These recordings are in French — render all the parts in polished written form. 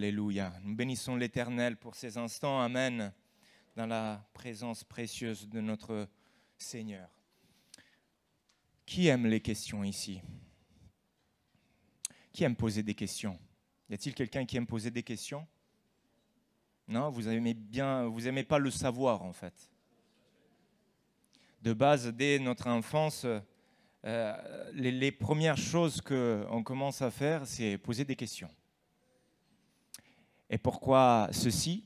Alléluia. Nous bénissons l'Éternel pour ces instants. Amen. Dans la présence précieuse de notre Seigneur. Qui aime les questions ici? Qui aime poser des questions? Y a-t-il quelqu'un qui aime poser des questions? Non, vous aimez pas le savoir en fait. De base, dès notre enfance, les premières choses qu'on commence à faire, c'est poser des questions. Et pourquoi ceci?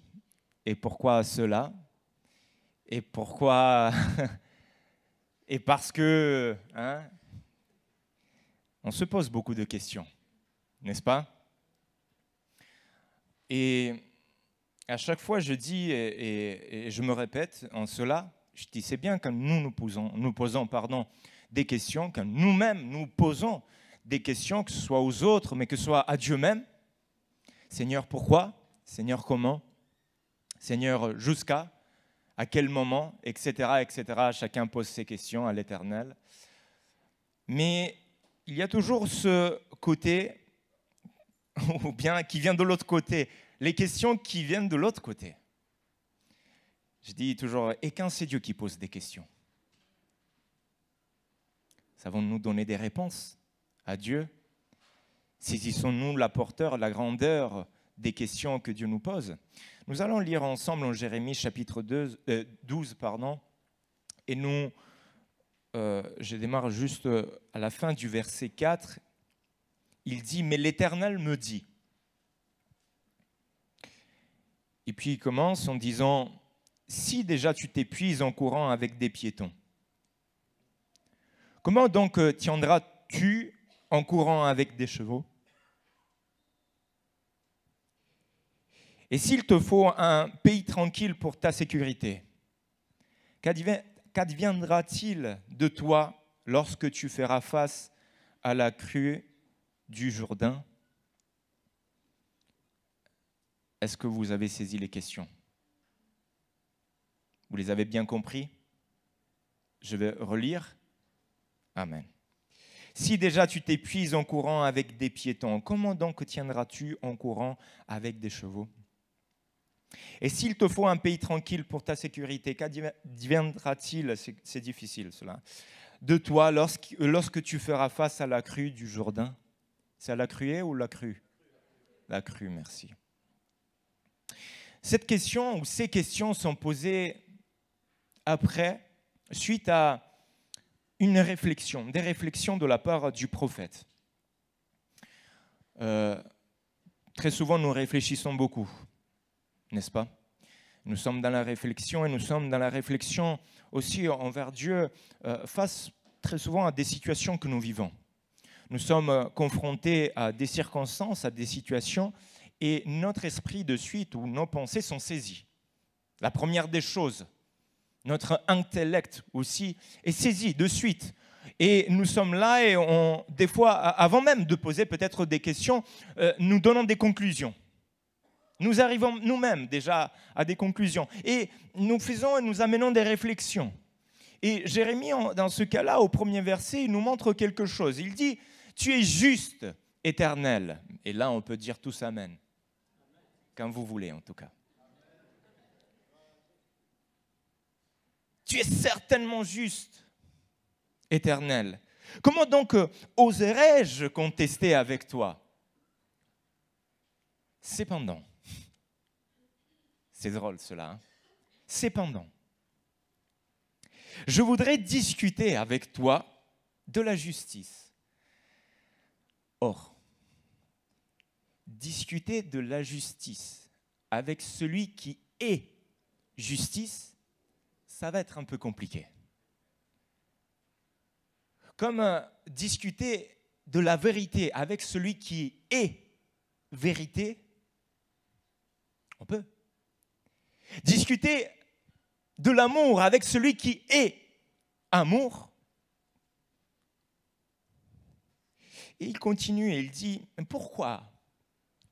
Et pourquoi cela? Et pourquoi? Et parce que, on se pose beaucoup de questions, n'est-ce pas? Et à chaque fois, je dis, et je me répète en cela, je dis, c'est bien quand nous posons des questions, quand nous-mêmes nous posons des questions, que ce soit aux autres, mais que ce soit à Dieu même. Seigneur, pourquoi? Seigneur, comment? Seigneur, jusqu'à? À quel moment? Etc., etc. Chacun pose ses questions à l'Éternel. Mais il y a toujours ce côté, ou bien qui vient de l'autre côté, les questions qui viennent de l'autre côté. Je dis toujours, et quand c'est Dieu qui pose des questions? Savons-nous donner des réponses à Dieu? Saisissons-nous la porteur, la grandeur des questions que Dieu nous pose? Nous allons lire ensemble en Jérémie chapitre 12, et je démarre juste à la fin du verset 4. Il dit, mais l'Éternel me dit. Et puis il commence en disant, si déjà tu t'épuises en courant avec des piétons, comment donc tiendras-tu en courant avec des chevaux? Et s'il te faut un pays tranquille pour ta sécurité, qu'adviendra-t-il de toi lorsque tu feras face à la crue du Jourdain? Est-ce que vous avez saisi les questions? Vous les avez bien compris? Je vais relire. Amen. Si déjà tu t'épuises en courant avec des piétons, comment donc tiendras-tu en courant avec des chevaux? Et s'il te faut un pays tranquille pour ta sécurité, qu'adviendra-t-il, c'est difficile cela, de toi lorsque tu feras face à la crue du Jourdain? C'est à la cruée ou la crue? La crue, merci. Cette question ou ces questions sont posées suite à des réflexions de la part du prophète. Très souvent, nous réfléchissons beaucoup, n'est-ce pas? Nous sommes dans la réflexion et nous sommes dans la réflexion aussi envers Dieu face très souvent à des situations que nous vivons. Nous sommes confrontés à des circonstances, à des situations et notre esprit de suite ou nos pensées sont saisies. La première des choses, notre intellect aussi est saisi de suite. Et nous sommes là et des fois, avant même de poser peut-être des questions, nous donnons des conclusions. Nous arrivons nous-mêmes déjà à des conclusions. Et nous amenons des réflexions. Et Jérémie, dans ce cas-là, au premier verset, il nous montre quelque chose. Il dit, tu es juste, Éternel. Et là, on peut dire tous Amen. Quand vous voulez, en tout cas. Tu es certainement juste, Éternel. Comment donc oserais-je contester avec toi? Cependant, c'est drôle cela, cependant, je voudrais discuter avec toi de la justice. Or, discuter de la justice avec celui qui est justice, ça va être un peu compliqué. Comme discuter de la vérité avec celui qui est vérité, on peut. Discuter de l'amour avec celui qui est amour. Et il continue et il dit, pourquoi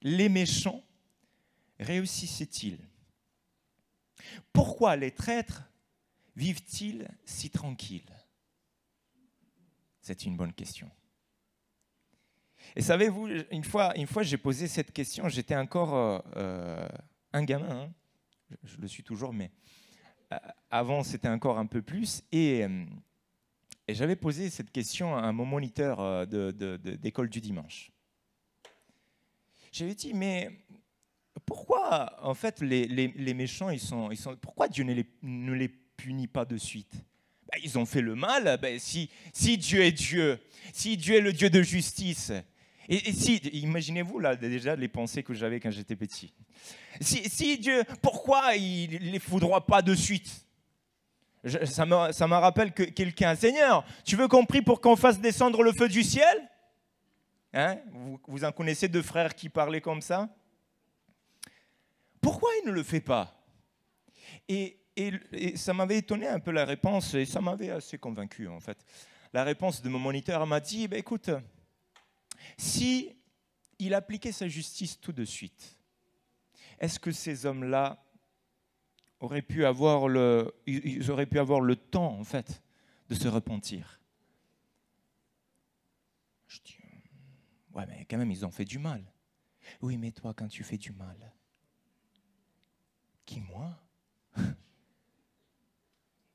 les méchants réussissaient-ils? Pourquoi les traîtres vivent-ils si tranquilles? C'est une bonne question. Et savez-vous, une fois j'ai posé cette question, j'étais encore un gamin, hein. Je le suis toujours, mais avant c'était encore un peu plus. Et j'avais posé cette question à mon moniteur d'école du dimanche. J'avais dit, mais pourquoi en fait les méchants, pourquoi Dieu ne les punit pas de suite? Ils ont fait le mal. Si Dieu est Dieu, si Dieu est le Dieu de justice, et si, imaginez-vous là déjà les pensées que j'avais quand j'étais petit. Si Dieu, pourquoi il ne les foudroie pas de suite? Ça me rappelle que quelqu'un, Seigneur, tu veux qu'on prie pour qu'on fasse descendre le feu du ciel? Hein? Vous en connaissez deux frères qui parlaient comme ça? Pourquoi il ne le fait pas? Et ça m'avait étonné un peu la réponse, et ça m'avait assez convaincu en fait. La réponse de mon moniteur m'a dit, écoute, si il appliquait sa justice tout de suite, est-ce que ces hommes-là ils auraient pu avoir le temps en fait de se repentir? Je dis, ouais, mais quand même ils ont fait du mal. Oui, mais toi, quand tu fais du mal, qui, moi?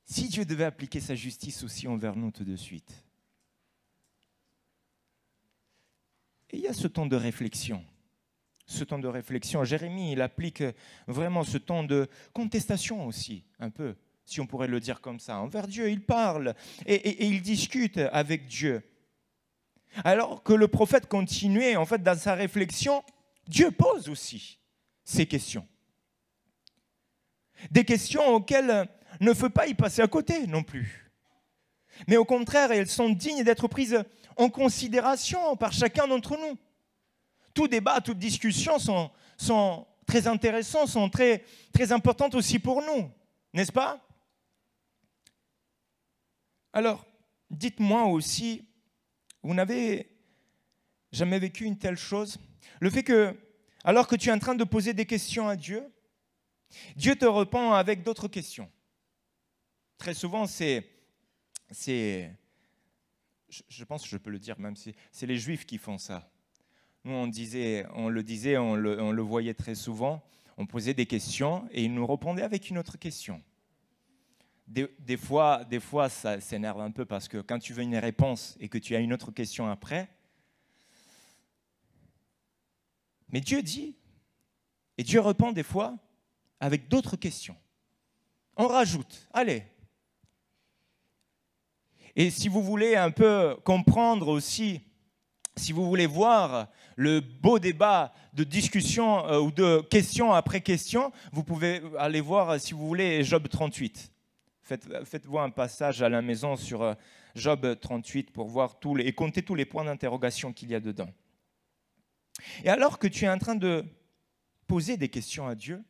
Si Dieu devait appliquer sa justice aussi envers nous tout de suite. Et il y a ce temps de réflexion. Ce temps de réflexion. Jérémie, il applique vraiment ce temps de contestation aussi, un peu, si on pourrait le dire comme ça. Envers Dieu, il parle et il discute avec Dieu. Alors que le prophète continuait, en fait, dans sa réflexion, Dieu pose aussi ces questions. Des questions auxquelles ne faut pas y passer à côté non plus. Mais au contraire, elles sont dignes d'être prises en considération par chacun d'entre nous. Tout débat, toute discussion sont très intéressants, sont très, très importantes aussi pour nous, n'est-ce pas? Alors, dites-moi aussi, vous n'avez jamais vécu une telle chose? Le fait que, alors que tu es en train de poser des questions à Dieu, Dieu te répond avec d'autres questions. Très souvent, je pense que je peux le dire, même si c'est les Juifs qui font ça. Nous, on le voyait très souvent. On posait des questions et ils nous répondaient avec une autre question. Des fois, ça s'énerve un peu parce que quand tu veux une réponse et que tu as une autre question après, mais Dieu dit, et Dieu répond des fois avec d'autres questions. On rajoute, allez. Et si vous voulez un peu comprendre aussi, si vous voulez voir le beau débat de discussion ou de question après question, vous pouvez aller voir, si vous voulez, Job 38. Faites-vous un passage à la maison sur Job 38 pour voir et compter tous les points d'interrogation qu'il y a dedans. Et alors que tu es en train de poser des questions à Dieu,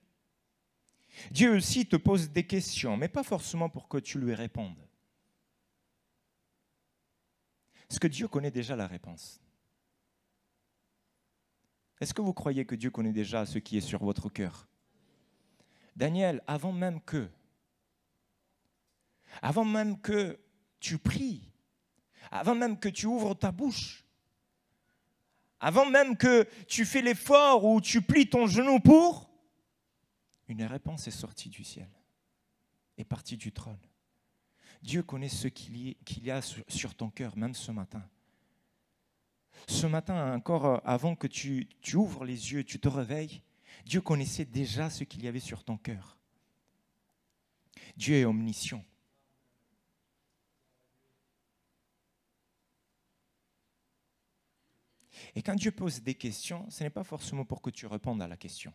Dieu aussi te pose des questions, mais pas forcément pour que tu lui répondes. Parce que Dieu connaît déjà la réponse. Est-ce que vous croyez que Dieu connaît déjà ce qui est sur votre cœur? Daniel, avant même que tu pries, avant même que tu ouvres ta bouche, avant même que tu fais l'effort ou tu plies ton genou pour, une réponse est sortie du ciel, est partie du trône. Dieu connaît ce qu'il y a sur ton cœur, même ce matin. Ce matin, encore avant que tu ouvres les yeux, tu te réveilles, Dieu connaissait déjà ce qu'il y avait sur ton cœur. Dieu est omniscient. Et quand Dieu pose des questions, ce n'est pas forcément pour que tu répondes à la question.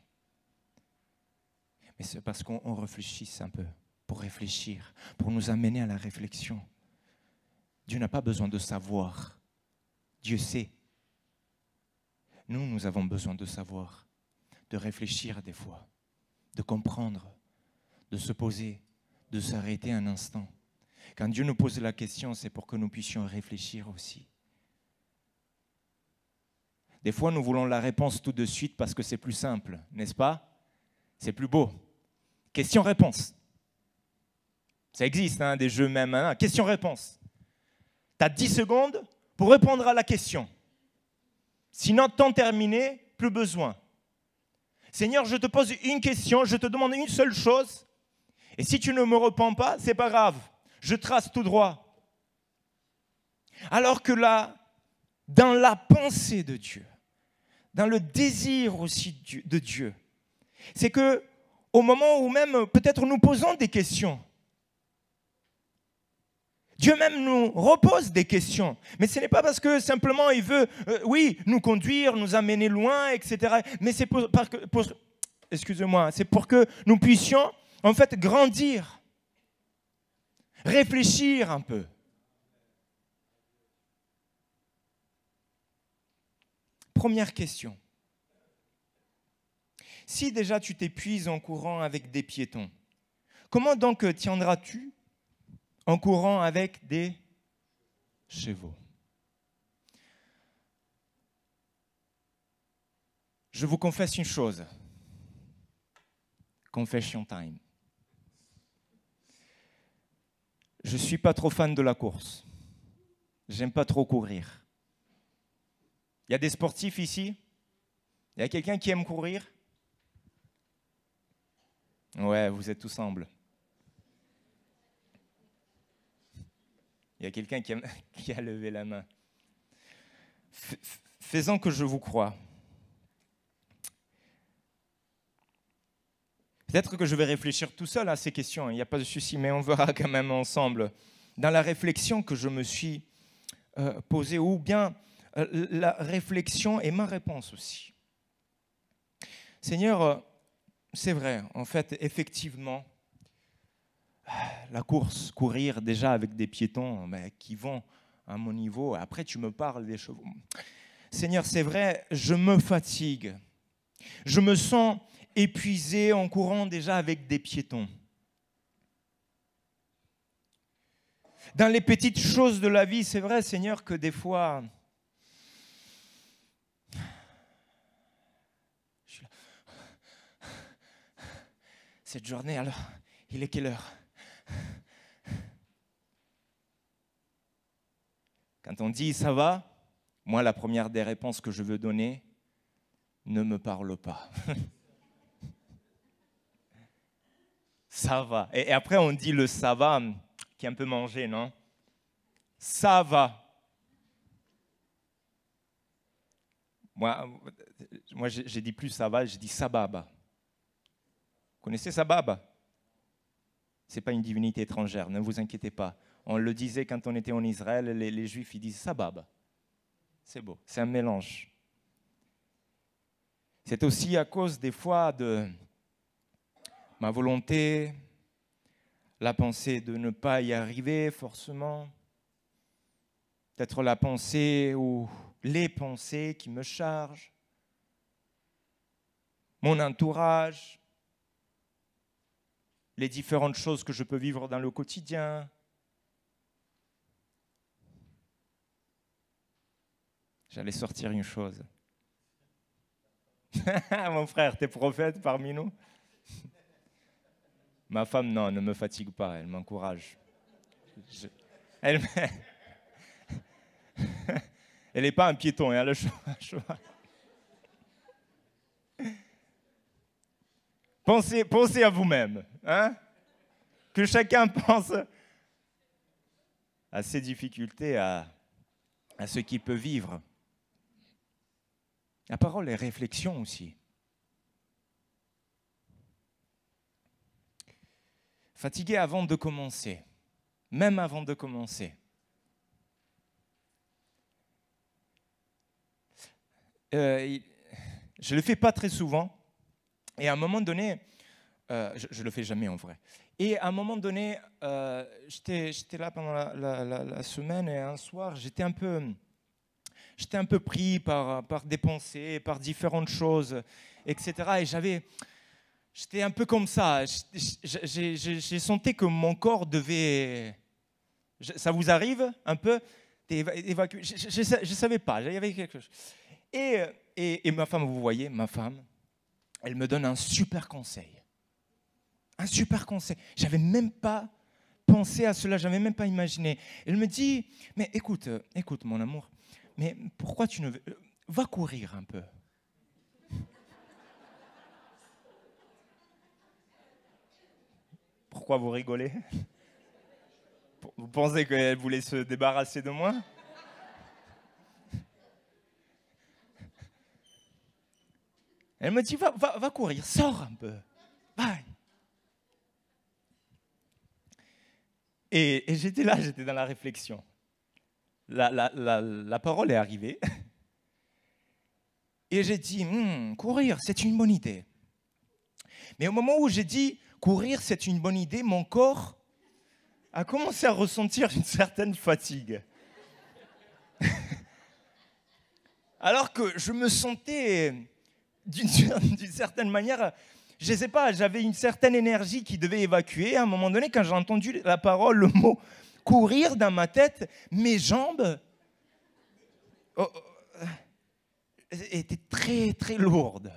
Mais c'est parce qu'on réfléchisse un peu, pour réfléchir, pour nous amener à la réflexion. Dieu n'a pas besoin de savoir. Dieu sait. Nous avons besoin de savoir, de réfléchir des fois, de comprendre, de se poser, de s'arrêter un instant. Quand Dieu nous pose la question, c'est pour que nous puissions réfléchir aussi. Des fois, nous voulons la réponse tout de suite parce que c'est plus simple, n'est-ce pas? C'est plus beau. Question-réponse. Ça existe, des jeux même. Question-réponse. Tu as 10 secondes pour répondre à la question. Sinon, temps terminé, plus besoin. Seigneur, je te pose une question, je te demande une seule chose. Et si tu ne me réponds pas, c'est pas grave. Je trace tout droit. Alors que là, dans la pensée de Dieu, dans le désir aussi de Dieu, c'est que au moment où même peut-être nous posons des questions, Dieu même nous repose des questions. Mais ce n'est pas parce que simplement il veut, nous conduire, nous amener loin, etc. Mais c'est c'est pour que nous puissions en fait grandir, réfléchir un peu. Première question. Si déjà tu t'épuises en courant avec des piétons, comment donc tiendras-tu en courant avec des chevaux? Je vous confesse une chose. Confession time. Je ne suis pas trop fan de la course. J'aime pas trop courir. Il y a des sportifs ici? Il y a quelqu'un qui aime courir? Ouais, vous êtes tous humbles. Il y a quelqu'un qui a levé la main. Faisons que je vous croie. Peut-être que je vais réfléchir tout seul à ces questions, il n'y a pas de souci, mais on verra quand même ensemble. Dans la réflexion que je me suis posée, ou bien la réflexion et ma réponse aussi. Seigneur, c'est vrai, en fait, effectivement, la course, courir déjà avec des piétons qui vont à mon niveau, après tu me parles des chevaux. Seigneur, c'est vrai, je me fatigue. Je me sens épuisé en courant déjà avec des piétons. Dans les petites choses de la vie, c'est vrai, Seigneur, que des fois, je suis là. Cette journée, alors, il est quelle heure? Quand on dit ça va, moi, la première des réponses que je veux donner, ne me parle pas. Ça va. Et après, on dit le ça va, qui est un peu mangé, non? Ça va. Moi j'ai dit plus ça va, j'ai dit sababa. Vous connaissez sababa? Ce n'est pas une divinité étrangère, ne vous inquiétez pas. On le disait quand on était en Israël, les Juifs, ils disent sababa. C'est beau, c'est un mélange. C'est aussi à cause des fois de ma volonté, la pensée de ne pas y arriver forcément, peut-être la pensée ou les pensées qui me chargent, mon entourage, les différentes choses que je peux vivre dans le quotidien. J'allais sortir une chose. Mon frère, t'es prophète parmi nous? Ma femme, non, ne me fatigue pas, elle m'encourage. Elle n'est pas un piéton, elle a le cheval. Pensez à vous-même, hein? Que chacun pense à ses difficultés, à ce qu'il peut vivre. La parole est réflexion aussi. Fatigué avant de commencer, même avant de commencer. Je ne le fais pas très souvent. Et à un moment donné, je ne le fais jamais en vrai. Et à un moment donné, j'étais là pendant la semaine et un soir, j'étais un peu pris par des pensées, par différentes choses, etc. Et j'étais un peu comme ça. J'ai senti que mon corps devait... Ça vous arrive un peu d'évacuer? Je ne savais pas, il y avait quelque chose. Et ma femme, vous voyez, ma femme, elle me donne un super conseil. Un super conseil. Je n'avais même pas pensé à cela, je n'avais même pas imaginé. Elle me dit, mais écoute mon amour, mais pourquoi tu ne veux... va courir un peu. Pourquoi vous rigolez? Vous pensez qu'elle voulait se débarrasser de moi? Elle me dit, va courir, sors un peu. Va. Et j'étais là, j'étais dans la réflexion. La parole est arrivée. Et j'ai dit, courir, c'est une bonne idée. Mais au moment où j'ai dit, courir, c'est une bonne idée, mon corps a commencé à ressentir une certaine fatigue. Alors que je me sentais, d'une certaine manière, je ne sais pas, j'avais une certaine énergie qui devait évacuer. À un moment donné, quand j'ai entendu la parole, le mot « courir » dans ma tête, mes jambes étaient très, très lourdes.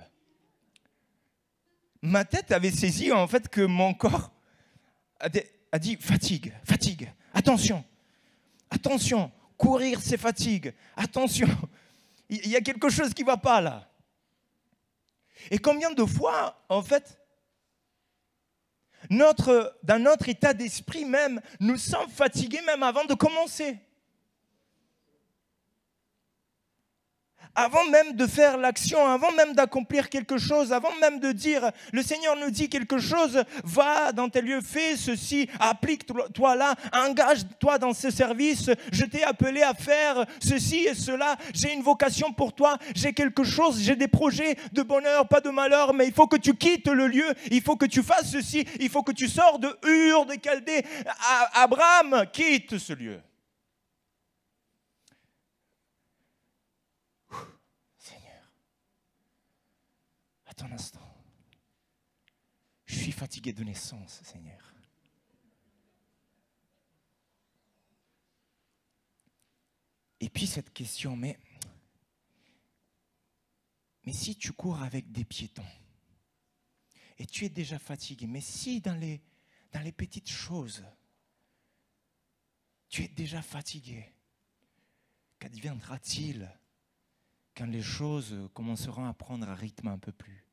Ma tête avait saisi en fait que mon corps a dit « fatigue, fatigue, attention, attention, courir c'est fatigue, attention, il y a quelque chose qui ne va pas là ». Et combien de fois, en fait, dans notre état d'esprit même, nous sommes fatigués même avant de commencer. Avant même de faire l'action, avant même d'accomplir quelque chose, avant même de dire, le Seigneur nous dit quelque chose, va dans tes lieux, fais ceci, applique-toi là, engage-toi dans ce service, je t'ai appelé à faire ceci et cela, j'ai une vocation pour toi, j'ai quelque chose, j'ai des projets de bonheur, pas de malheur, mais il faut que tu quittes le lieu, il faut que tu fasses ceci, il faut que tu sors de Ur de Chaldée. Abraham, quitte ce lieu. Un instant. Je suis fatigué de naissance, Seigneur. Et puis cette question, mais si tu cours avec des piétons et tu es déjà fatigué, mais si dans les petites choses, tu es déjà fatigué, qu'adviendra-t-il quand les choses commenceront à prendre un rythme un peu plus?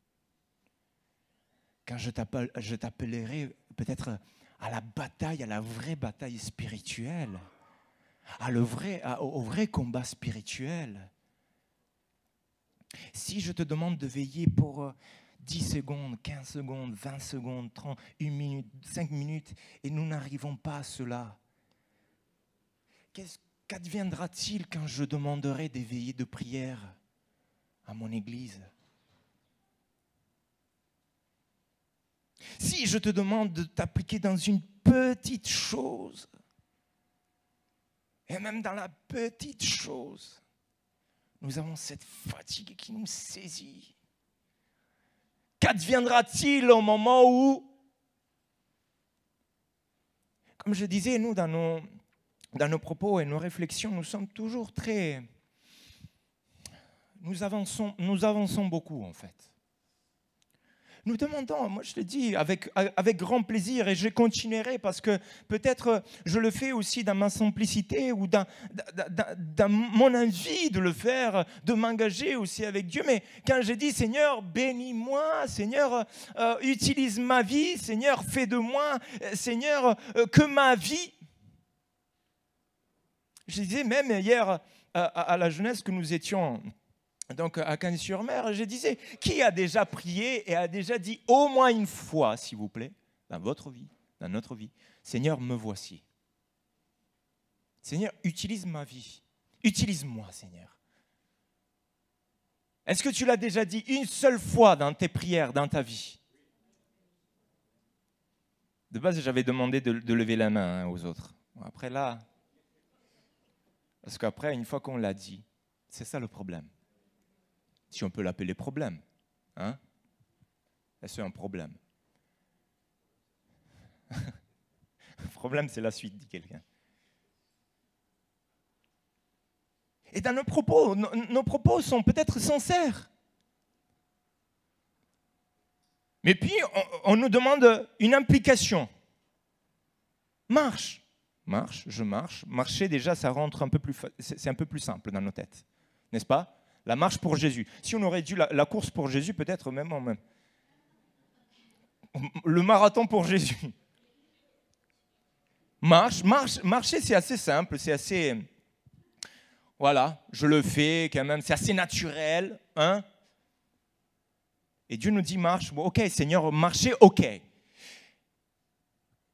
Quand je t'appellerai peut-être à la bataille, à la vraie bataille spirituelle, au vrai combat spirituel. Si je te demande de veiller pour 10 secondes, 15 secondes, 20 secondes, 30, 1 minute, 5 minutes, et nous n'arrivons pas à cela, qu'adviendra-t-il quand je demanderai des veillées de prière à mon église? Si je te demande de t'appliquer dans une petite chose, et même dans la petite chose, nous avons cette fatigue qui nous saisit. Qu'adviendra-t-il au moment où, comme je disais, nous, dans nos propos et nos réflexions, nous sommes toujours nous avançons beaucoup en fait. Nous demandons, moi je le dis avec grand plaisir et je continuerai parce que peut-être je le fais aussi dans ma simplicité ou dans mon envie de le faire, de m'engager aussi avec Dieu. Mais quand je dis Seigneur, bénis-moi, Seigneur, utilise ma vie, Seigneur, fais de moi, Seigneur, que ma vie. Je disais même hier à la jeunesse que nous étions donc à Cagnes-sur-Mer, je disais, qui a déjà prié et a déjà dit au moins une fois, s'il vous plaît, dans votre vie, dans notre vie, Seigneur, me voici. Seigneur, utilise ma vie. Utilise-moi, Seigneur. Est-ce que tu l'as déjà dit une seule fois dans tes prières, dans ta vie? De base, j'avais demandé de lever la main aux autres. Après là, parce qu'après, une fois qu'on l'a dit, c'est ça le problème. Si on peut l'appeler problème. Hein? C'est un problème. Le problème, c'est la suite, dit quelqu'un. Et dans nos propos sont peut-être sincères. Mais puis, on nous demande une implication. Marche. Marche, je marche. Marcher, déjà, ça rentre un peu plus, c'est un peu plus simple dans nos têtes. N'est-ce pas? La marche pour Jésus. Si on aurait dit la course pour Jésus, peut-être même en même. Le marathon pour Jésus. Marcher, c'est assez simple, c'est assez... Voilà, je le fais quand même, c'est assez naturel. Hein? Et Dieu nous dit marche, bon, ok Seigneur, marcher, ok.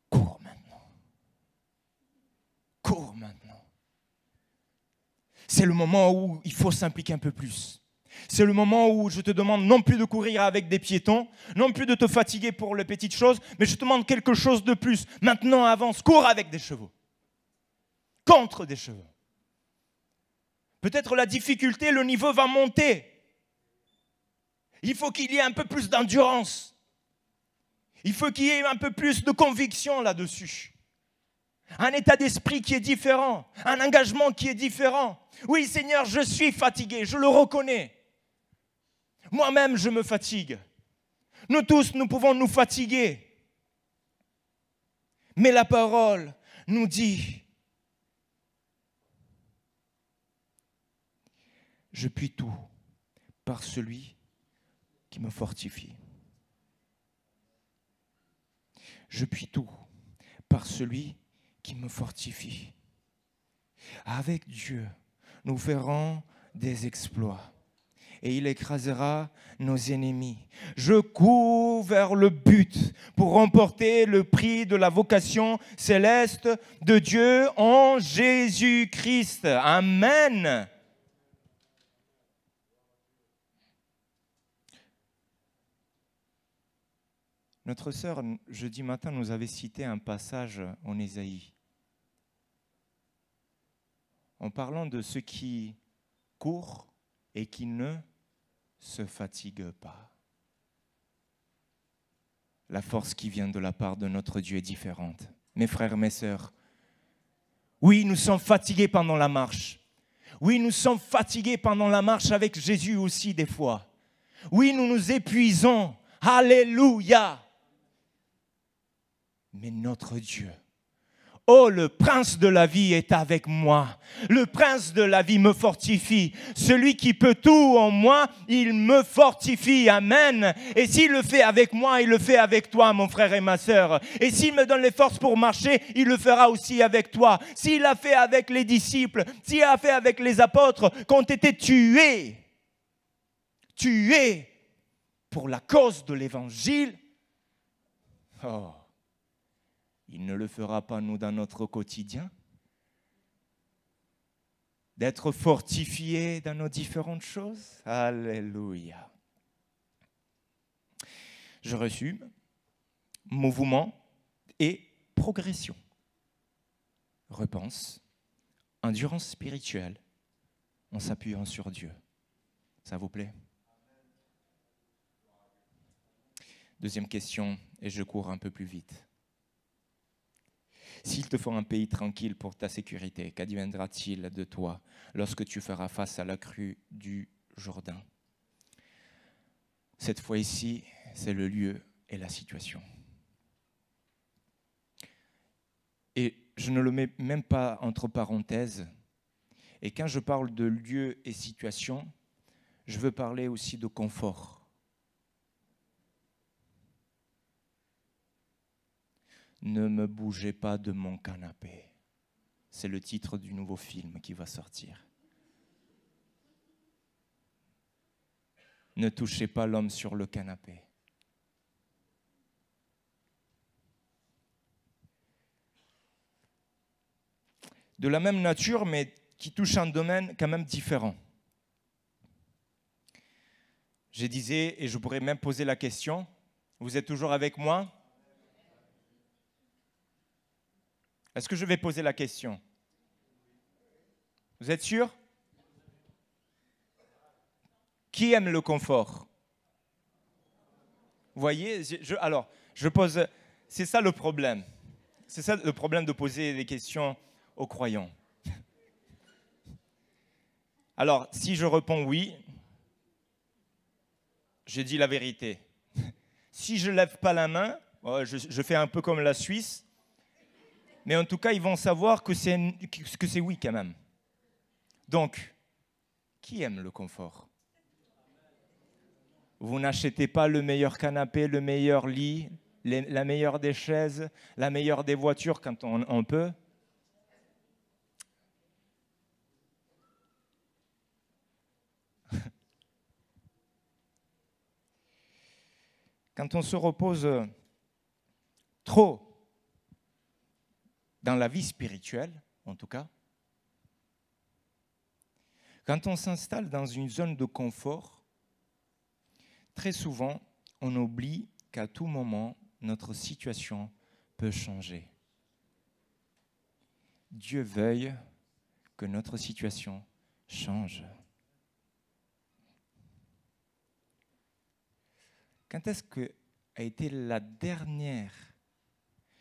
Cours maintenant. Cours maintenant. C'est le moment où il faut s'impliquer un peu plus. C'est le moment où je te demande non plus de courir avec des piétons, non plus de te fatiguer pour les petites choses, mais je te demande quelque chose de plus. Maintenant, avance, cours avec des chevaux. Contre des chevaux. Peut-être la difficulté, le niveau va monter. Il faut qu'il y ait un peu plus d'endurance. Il faut qu'il y ait un peu plus de conviction là-dessus. Un état d'esprit qui est différent, un engagement qui est différent. Oui, Seigneur, je suis fatigué, je le reconnais. Moi-même, je me fatigue. Nous tous, nous pouvons nous fatiguer. Mais la parole nous dit, je puis tout par celui qui me fortifie. Je puis tout par celui qui me fortifie. Avec Dieu, nous ferons des exploits et il écrasera nos ennemis. Je cours vers le but pour remporter le prix de la vocation céleste de Dieu en Jésus-Christ. Amen. Notre sœur, jeudi matin, nous avait cité un passage en Ésaïe, en parlant de ceux qui courent et qui ne se fatiguent pas. La force qui vient de la part de notre Dieu est différente. Mes frères, mes sœurs, oui, nous sommes fatigués pendant la marche. Oui, nous sommes fatigués pendant la marche avec Jésus aussi des fois. Oui, nous nous épuisons. Alléluia. Mais notre Dieu, oh, le prince de la vie est avec moi. Le prince de la vie me fortifie. Celui qui peut tout en moi, il me fortifie. Amen. Et s'il le fait avec moi, il le fait avec toi, mon frère et ma sœur. Et s'il me donne les forces pour marcher, il le fera aussi avec toi. S'il l'a fait avec les disciples, s'il l'a fait avec les apôtres, qui ont été tués pour la cause de l'évangile, oh, il ne le fera pas, nous, dans notre quotidien. D'être fortifiés dans nos différentes choses. Alléluia. Je résume. Mouvement et progression. Repense. Endurance spirituelle en s'appuyant sur Dieu. Ça vous plaît? Deuxième question, et je cours un peu plus vite. S'il te faut un pays tranquille pour ta sécurité, qu'adviendra-t-il de toi lorsque tu feras face à la crue du Jourdain? Cette fois-ci, c'est le lieu et la situation. Et je ne le mets même pas entre parenthèses. Et quand je parle de lieu et situation, je veux parler aussi de confort. Ne me bougez pas de mon canapé. C'est le titre du nouveau film qui va sortir. Ne touchez pas l'homme sur le canapé. De la même nature, mais qui touche un domaine quand même différent. Je disais, et je pourrais même poser la question, vous êtes toujours avec moi ? Est-ce que je vais poser la question? Vous êtes sûr? Qui aime le confort? Vous voyez, je pose, c'est ça le problème. C'est ça le problème de poser des questions aux croyants. Alors, si je réponds oui, je dis la vérité. Si je ne lève pas la main, je fais un peu comme la Suisse, mais en tout cas, ils vont savoir que c'est oui quand même. Donc, Qui aime le confort? Vous n'achetez pas le meilleur canapé, le meilleur lit, la meilleure des chaises, la meilleure des voitures quand on peut. Quand on se repose trop dans la vie spirituelle, en tout cas, quand on s'installe dans une zone de confort, très souvent, on oublie qu'à tout moment, notre situation peut changer. Dieu veuille que notre situation change. Quand est-ce que a été la dernière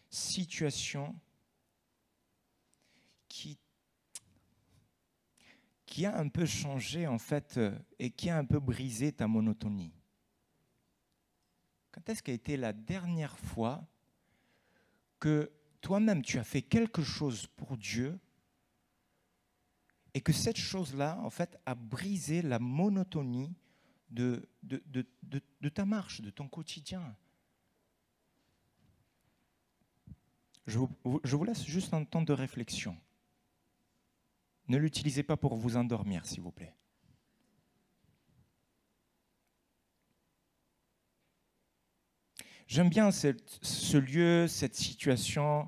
situation qui a un peu changé en fait et qui a un peu brisé ta monotonie? Quand est-ce qu'a été la dernière fois que toi-même tu as fait quelque chose pour Dieu et que cette chose-là en fait a brisé la monotonie de ta marche, de ton quotidien? Je vous laisse juste un temps de réflexion. Ne l'utilisez pas pour vous endormir, s'il vous plaît. J'aime bien ce lieu, cette situation.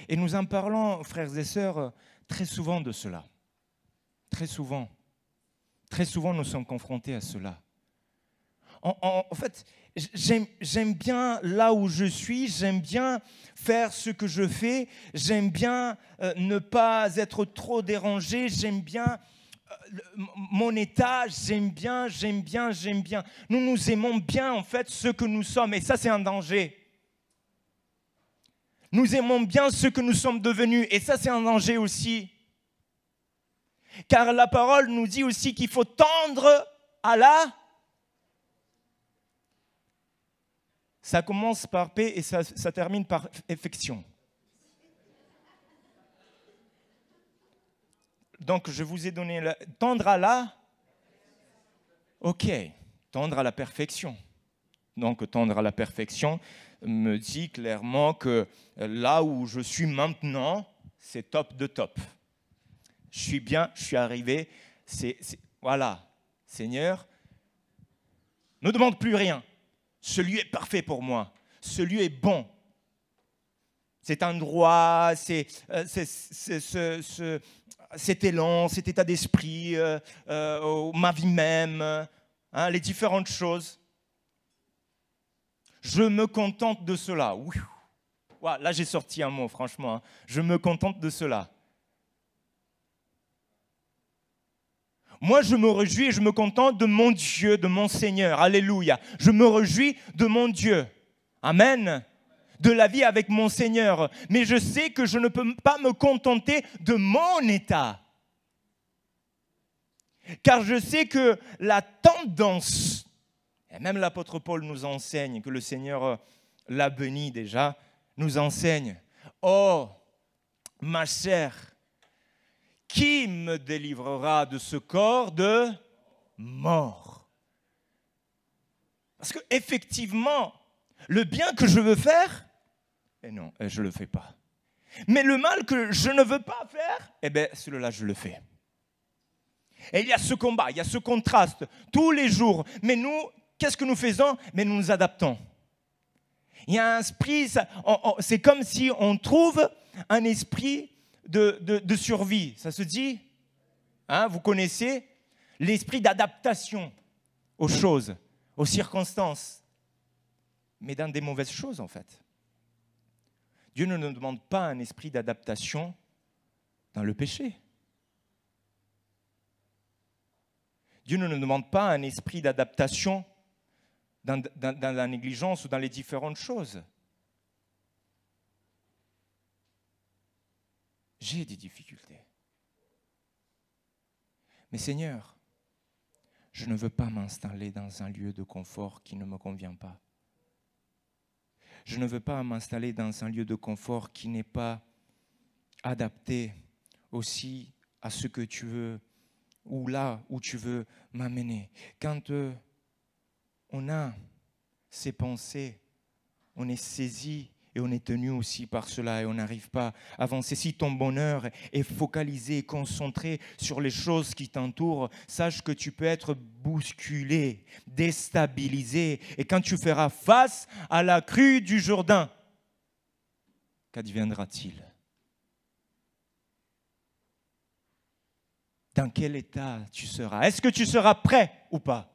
Et nous en parlons, frères et sœurs, très souvent de cela. Très souvent. Très souvent, nous sommes confrontés à cela. En fait, j'aime bien là où je suis, j'aime bien faire ce que je fais, j'aime bien ne pas être trop dérangé, j'aime bien mon état, j'aime bien. Nous aimons bien en fait ce que nous sommes et ça c'est un danger. Nous aimons bien ce que nous sommes devenus et ça c'est un danger aussi. Car la parole nous dit aussi qu'il faut tendre à la... Ça commence par paix et ça termine par affection. Donc, je vous ai donné tendre à la... Ok, tendre à la perfection. Donc, tendre à la perfection me dit clairement que là où je suis maintenant, c'est top de top. Je suis bien, je suis arrivé. Voilà, Seigneur, ne demande plus rien. Ce lieu est parfait pour moi. Ce lieu est bon. Cet endroit, cet élan, cet état d'esprit, ma vie même, les différentes choses. Je me contente de cela. Ouah, là, j'ai sorti un mot, franchement. Je me contente de cela. Moi, je me réjouis et je me contente de mon Dieu, de mon Seigneur. Alléluia. Je me réjouis de mon Dieu. Amen. De la vie avec mon Seigneur. Mais je sais que je ne peux pas me contenter de mon état. Car je sais que la tendance, et même l'apôtre Paul nous enseigne, que le Seigneur l'a béni déjà, nous enseigne. Oh, ma chère, qui me délivrera de ce corps de mort? Parce qu'effectivement, le bien que je veux faire, non, je ne le fais pas. Mais le mal que je ne veux pas faire, celui-là, je le fais. Et il y a ce combat, il y a ce contraste tous les jours. Mais nous, qu'est-ce que nous faisons? Mais nous nous adaptons. Il y a un esprit, c'est comme si on trouve un esprit de survie. Ça se dit? Vous connaissez l'esprit d'adaptation aux choses, aux circonstances. Mais dans des mauvaises choses, en fait. Dieu ne nous demande pas un esprit d'adaptation dans le péché. Dieu ne nous demande pas un esprit d'adaptation dans la négligence ou dans les différentes choses. J'ai des difficultés. Mais Seigneur, je ne veux pas m'installer dans un lieu de confort qui ne me convient pas. Je ne veux pas m'installer dans un lieu de confort qui n'est pas adapté aussi à ce que tu veux ou là où tu veux m'amener. Quand on a ces pensées, on est saisi et on est tenu aussi par cela et on n'arrive pas à avancer. Si ton bonheur est focalisé, concentré sur les choses qui t'entourent, sache que tu peux être bousculé, déstabilisé. Et quand tu feras face à la crue du Jourdain, qu'adviendra-t-il? Dans quel état tu seras? Est-ce que tu seras prêt ou pas?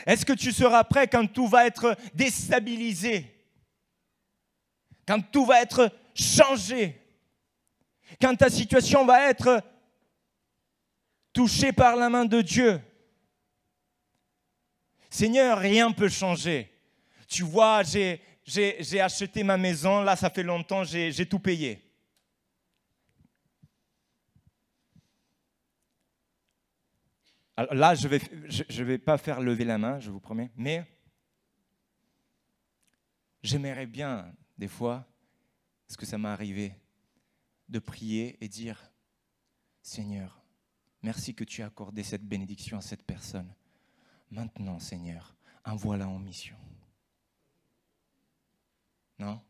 Est-ce que tu seras prêt quand tout va être déstabilisé? Quand tout va être changé? Quand ta situation va être touchée par la main de Dieu? Seigneur, rien ne peut changer. Tu vois, j'ai acheté ma maison, là ça fait longtemps, j'ai tout payé. Alors là, je vais pas faire lever la main, je vous promets, mais j'aimerais bien, des fois, parce que ça m'est arrivé, de prier et dire, Seigneur, merci que tu as accordé cette bénédiction à cette personne. Maintenant, Seigneur, envoie-la en mission. Non?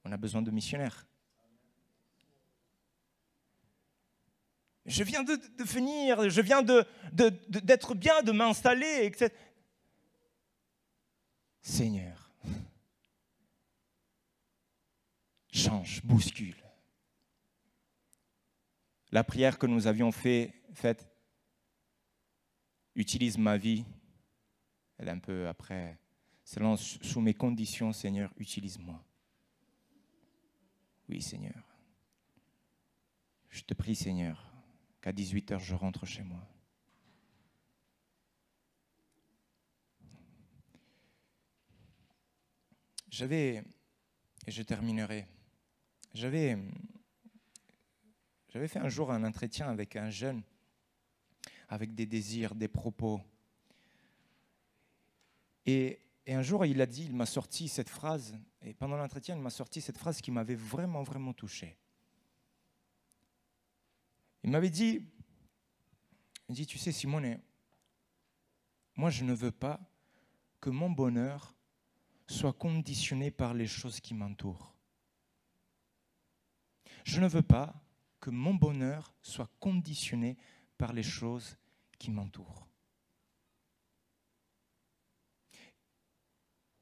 On a besoin de missionnaires. Je viens de finir, je viens d'être bien, de m'installer, etc. Seigneur, change, bouscule. La prière que nous avions faite, utilise ma vie, elle est un peu après, selon sous mes conditions, Seigneur, utilise-moi. Oui, Seigneur. Je te prie, Seigneur, qu'à 18h, je rentre chez moi. Et je terminerai, j'avais fait un jour un entretien avec un jeune, avec des désirs, des propos. Et un jour, il m'a sorti cette phrase, et pendant l'entretien, il m'a sorti cette phrase qui m'avait vraiment, vraiment touché. Il m'avait dit, tu sais Simone, moi je ne veux pas que mon bonheur soit conditionné par les choses qui m'entourent. Je ne veux pas que mon bonheur soit conditionné par les choses qui m'entourent.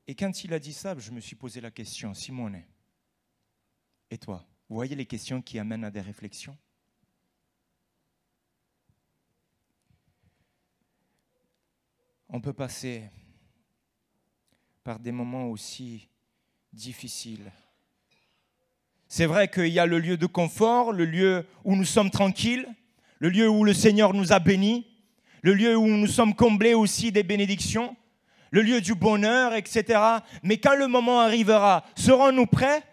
Et quand il a dit ça, je me suis posé la question, Simone, et toi, vous voyez les questions qui amènent à des réflexions? On peut passer par des moments aussi difficiles. C'est vrai qu'il y a le lieu de confort, le lieu où nous sommes tranquilles, le lieu où le Seigneur nous a bénis, le lieu où nous sommes comblés aussi des bénédictions, le lieu du bonheur, etc. Mais quand le moment arrivera, serons-nous prêts?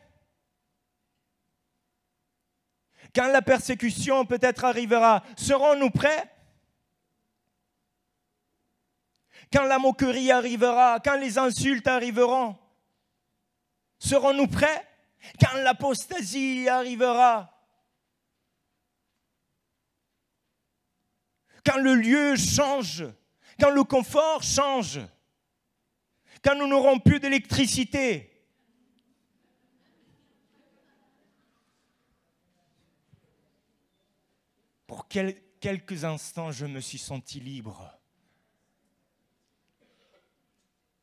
Quand la persécution peut-être arrivera, serons-nous prêts? Quand la moquerie arrivera, quand les insultes arriveront, serons-nous prêts? Quand l'apostasie arrivera, quand le lieu change, quand le confort change, quand nous n'aurons plus d'électricité, pour quelques instants, je me suis senti libre.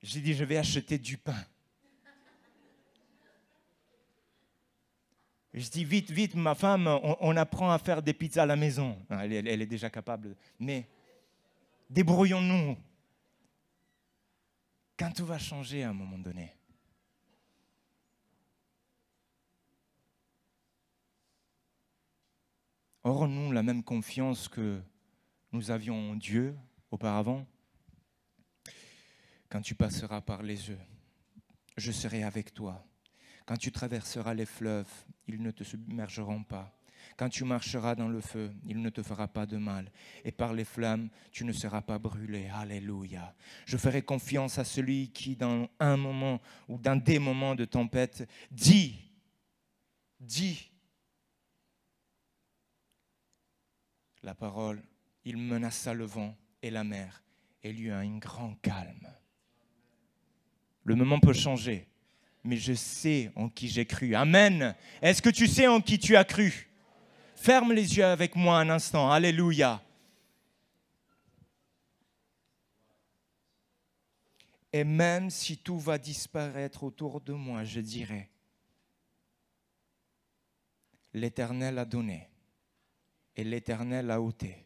J'ai dit, je vais acheter du pain. Je dis, vite, vite, ma femme, on apprend à faire des pizzas à la maison. Elle est déjà capable. Mais débrouillons-nous. Quand tout va changer à un moment donné. Aurons-nous la même confiance que nous avions en Dieu auparavant? Quand tu passeras par les eaux, je serai avec toi. Quand tu traverseras les fleuves, ils ne te submergeront pas. Quand tu marcheras dans le feu, il ne te fera pas de mal. Et par les flammes, tu ne seras pas brûlé. Alléluia. Je ferai confiance à celui qui, dans un moment ou dans des moments de tempête, dit. La parole, il menaça le vent et la mer, et il y eut un grand calme. Le moment peut changer, mais je sais en qui j'ai cru. Amen. Est-ce que tu sais en qui tu as cru? Ferme les yeux avec moi un instant. Alléluia. Et même si tout va disparaître autour de moi, je dirai, l'Éternel a donné et l'Éternel a ôté.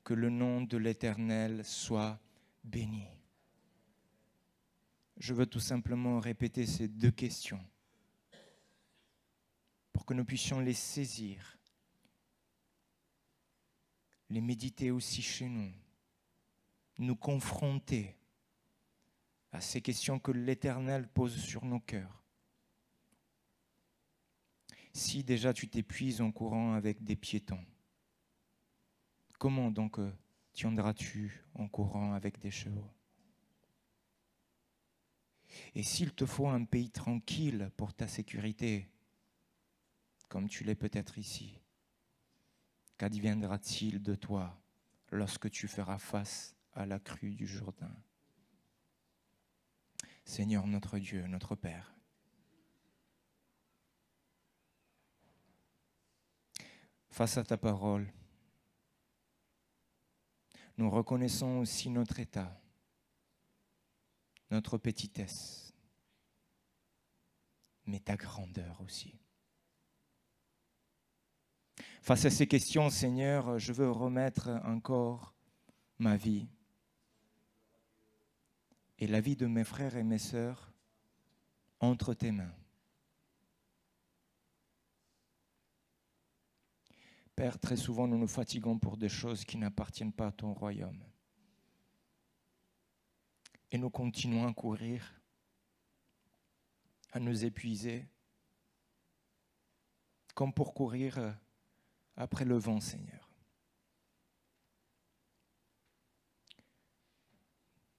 Que le nom de l'Éternel soit béni. Je veux tout simplement répéter ces deux questions pour que nous puissions les saisir, les méditer aussi chez nous, nous confronter à ces questions que l'Éternel pose sur nos cœurs. Si déjà tu t'épuises en courant avec des piétons, comment donc tiendras-tu en courant avec des chevaux? Et s'il te faut un pays tranquille pour ta sécurité, comme tu l'es peut-être ici, qu'adviendra-t-il de toi lorsque tu feras face à la crue du Jourdain? Seigneur notre Dieu, notre Père, face à ta parole, nous reconnaissons aussi notre état, notre petitesse, mais ta grandeur aussi. Face à ces questions, Seigneur, je veux remettre encore ma vie et la vie de mes frères et mes sœurs entre tes mains. Père, très souvent nous nous fatiguons pour des choses qui n'appartiennent pas à ton royaume. Et nous continuons à courir, à nous épuiser, comme pour courir après le vent, Seigneur.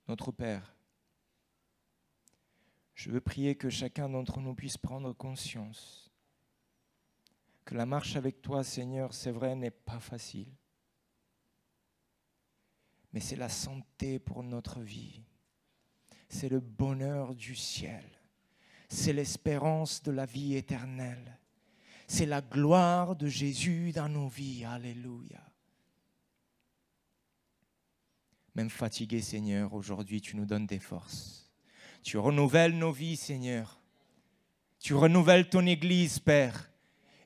Notre Père, je veux prier que chacun d'entre nous puisse prendre conscience que la marche avec toi, Seigneur, c'est vrai, n'est pas facile. Mais c'est la santé pour notre vie. C'est le bonheur du ciel. C'est l'espérance de la vie éternelle. C'est la gloire de Jésus dans nos vies. Alléluia. Même fatigué, Seigneur, aujourd'hui, tu nous donnes des forces. Tu renouvelles nos vies, Seigneur. Tu renouvelles ton Église, Père.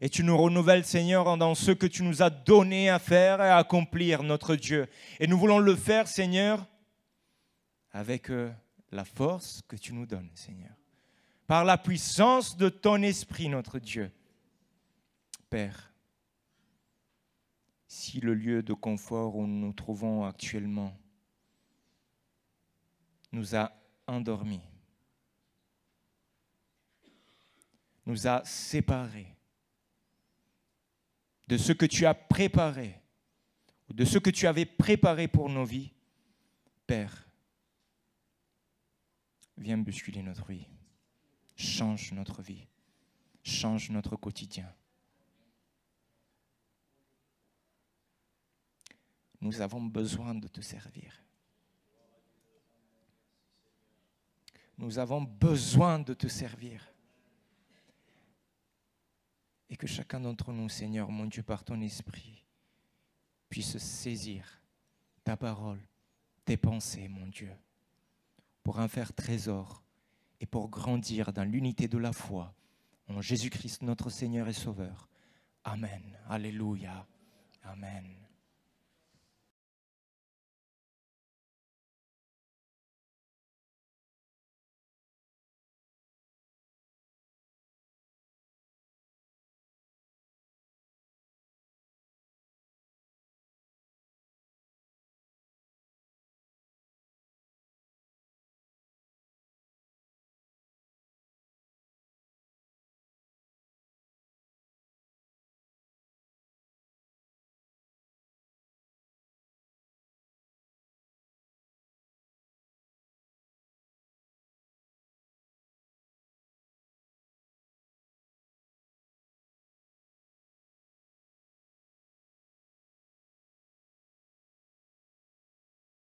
Et tu nous renouvelles, Seigneur, dans ce que tu nous as donné à faire et à accomplir, notre Dieu. Et nous voulons le faire, Seigneur, avec la force que tu nous donnes, Seigneur. Par la puissance de ton esprit, notre Dieu. Père, si le lieu de confort où nous nous trouvons actuellement nous a endormis, nous a séparés de ce que tu as préparé, ou de ce que tu avais préparé pour nos vies, Père, viens bousculer notre vie, change notre vie, change notre quotidien. Nous avons besoin de te servir. Nous avons besoin de te servir. Et que chacun d'entre nous, Seigneur, mon Dieu, par ton esprit, puisse saisir ta parole, tes pensées, mon Dieu, pour en faire trésor et pour grandir dans l'unité de la foi en Jésus-Christ, notre Seigneur et Sauveur. Amen. Alléluia. Amen.